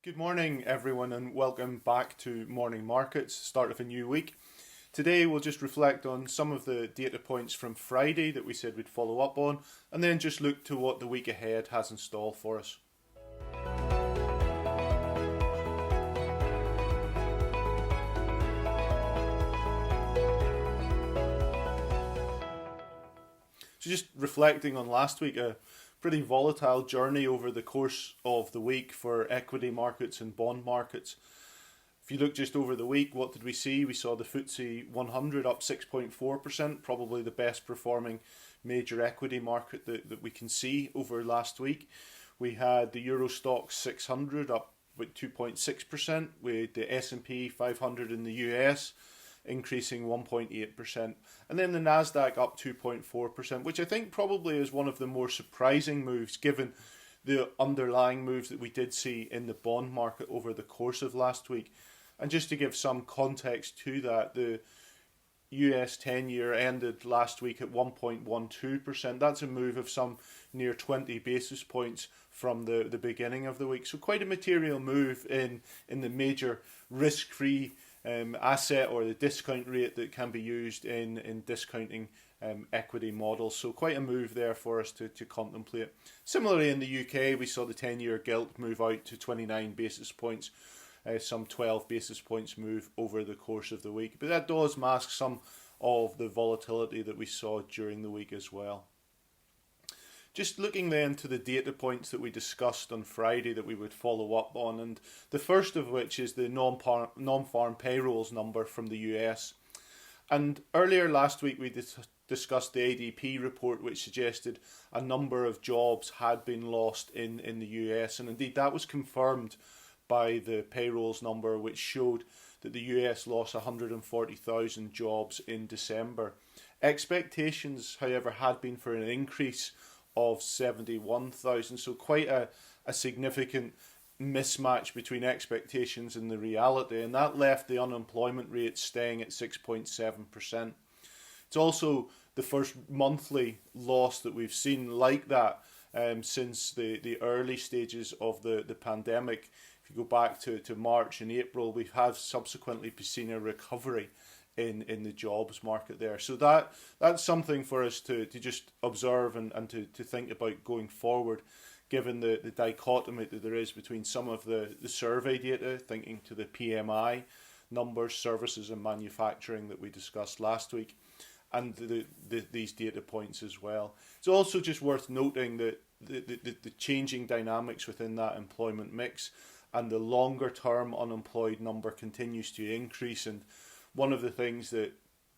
Good morning, everyone, and welcome back to Morning Markets, start of a new week. Today, we'll just reflect on some of the data points from Friday that we said we'd follow up on, and then just look to what the week ahead has in store for us. So, just reflecting on last week, a pretty volatile journey over the course of the week for equity markets and bond markets. If you look just over the week, what did we see? We saw the FTSE 100 up 6.4%, probably the best performing major equity market that we can see over last week. We had the Euro Stoxx 600 up with 2.6%, with the S&P 500 in the US increasing 1.8%, and then the Nasdaq up 2.4%, which I think probably is one of the more surprising moves given the underlying moves that we did see in the bond market over the course of last week. And just to give some context to that, the US 10-year ended last week at 1.12%. That's a move of some near 20 basis points from the beginning of the week. So quite a material move in the major risk-free asset or the discount rate that can be used in discounting equity models. So quite a move there for us to contemplate. Similarly, in the UK, we saw the 10-year gilt move out to 29 basis points, some 12 basis points move over the course of the week. But that does mask some of the volatility that we saw during the week as well. Just looking then to the data points that we discussed on Friday that we would follow up on, and the first of which is the non-farm payrolls number from the US. And earlier last week we discussed the ADP report, which suggested a number of jobs had been lost in the US, and indeed that was confirmed by the payrolls number, which showed that the US lost 140,000 jobs in December. Expectations, however, had been for an increase of 71,000, so quite a significant mismatch between expectations and the reality, and that left the unemployment rate staying at 6.7%. It's also the first monthly loss that we've seen like that since the early stages of the pandemic. If you go back to March and April, we have subsequently seen a recovery in the jobs market there. So that's something for us to just observe and to think about going forward, given the dichotomy that there is between some of the survey data, thinking to the PMI numbers, services and manufacturing that we discussed last week, and these data points as well. It's also just worth noting that the changing dynamics within that employment mix, and the longer term unemployed number continues to increase. And one of the things that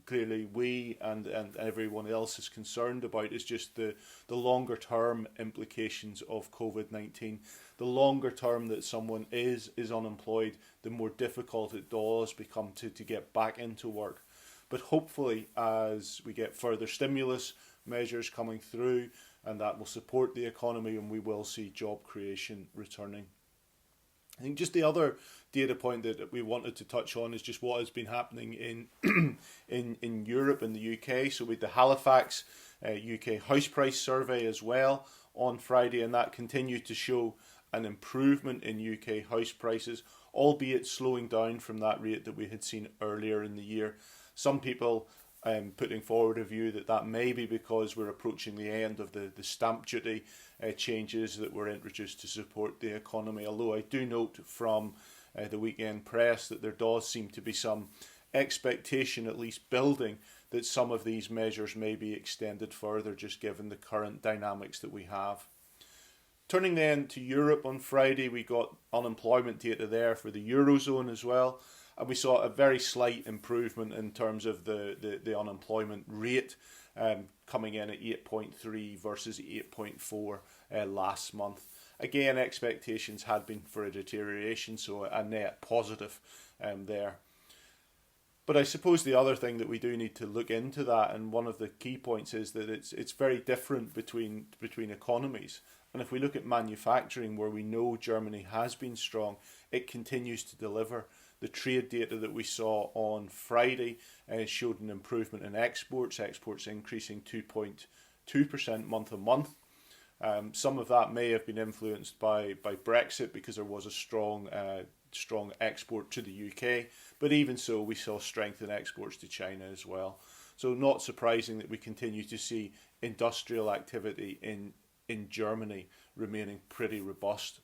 clearly we and everyone else is concerned about is just the longer term implications of COVID-19. The longer term that someone is unemployed, the more difficult it does become to get back into work. But hopefully, as we get further stimulus measures coming through, and that will support the economy, and we will see job creation returning. I think just the other data point that we wanted to touch on is just what has been happening in Europe and the UK. So with the Halifax UK house price survey as well on Friday, and that continued to show an improvement in UK house prices, albeit slowing down from that rate that we had seen earlier in the year. Some people putting forward a view that may be because we're approaching the end of the stamp duty changes that were introduced to support the economy, although I do note from the weekend press that there does seem to be some expectation, at least building, that some of these measures may be extended further, just given the current dynamics that we have. Turning then to Europe on Friday, we got unemployment data there for the Eurozone as well, and we saw a very slight improvement in terms of the unemployment rate, coming in at 8.3 versus 8.4 last month. Again, expectations had been for a deterioration, so a net positive there. But I suppose the other thing that we do need to look into that, and one of the key points, is that it's very different between economies. And if we look at manufacturing, where we know Germany has been strong, it continues to deliver. The trade data that we saw on Friday showed an improvement in exports increasing 2.2% month on month. Some of that may have been influenced by Brexit because there was a strong export to the UK, but even so we saw strength in exports to China as well. So not surprising that we continue to see industrial activity in Germany remaining pretty robust.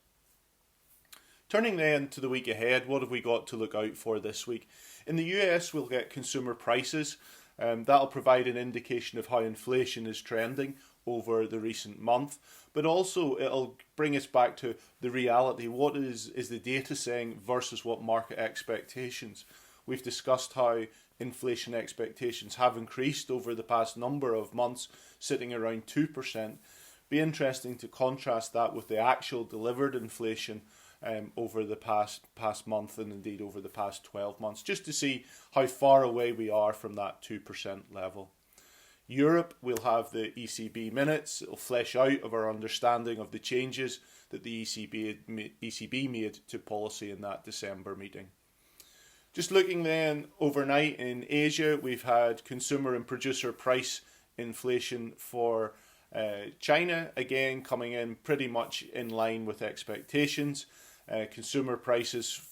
Turning then to the week ahead, what have we got to look out for this week? In the US, we'll get consumer prices. That'll provide an indication of how inflation is trending over the recent month, but also it'll bring us back to the reality. What is the data saying versus what market expectations? We've discussed how inflation expectations have increased over the past number of months, sitting around 2%. Be interesting to contrast that with the actual delivered inflation over the past month and indeed over the past 12 months, just to see how far away we are from that 2% level. Europe will have the ECB minutes. It'll flesh out of our understanding of the changes that the ECB made to policy in that December meeting. Just looking then overnight in Asia, we've had consumer and producer price inflation for China, again coming in pretty much in line with expectations. Consumer prices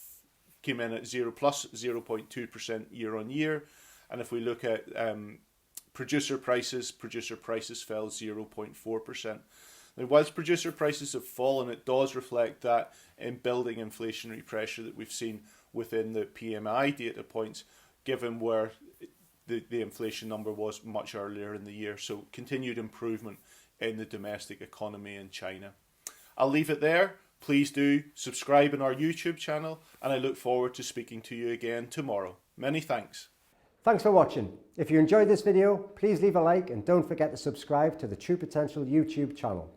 came in at plus 0.2% year on year. And if we look at producer prices fell 0.4%. Now, whilst producer prices have fallen, it does reflect that in building inflationary pressure that we've seen within the PMI data points, given where the inflation number was much earlier in the year. So continued improvement in the domestic economy in China. I'll leave it there. Please do subscribe in our YouTube channel, and I look forward to speaking to you again tomorrow. Many thanks. Thanks for watching. If you enjoyed this video, please leave a like and don't forget to subscribe to the True Potential YouTube channel.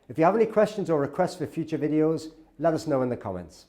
If you have any questions or requests for future videos, let us know in the comments.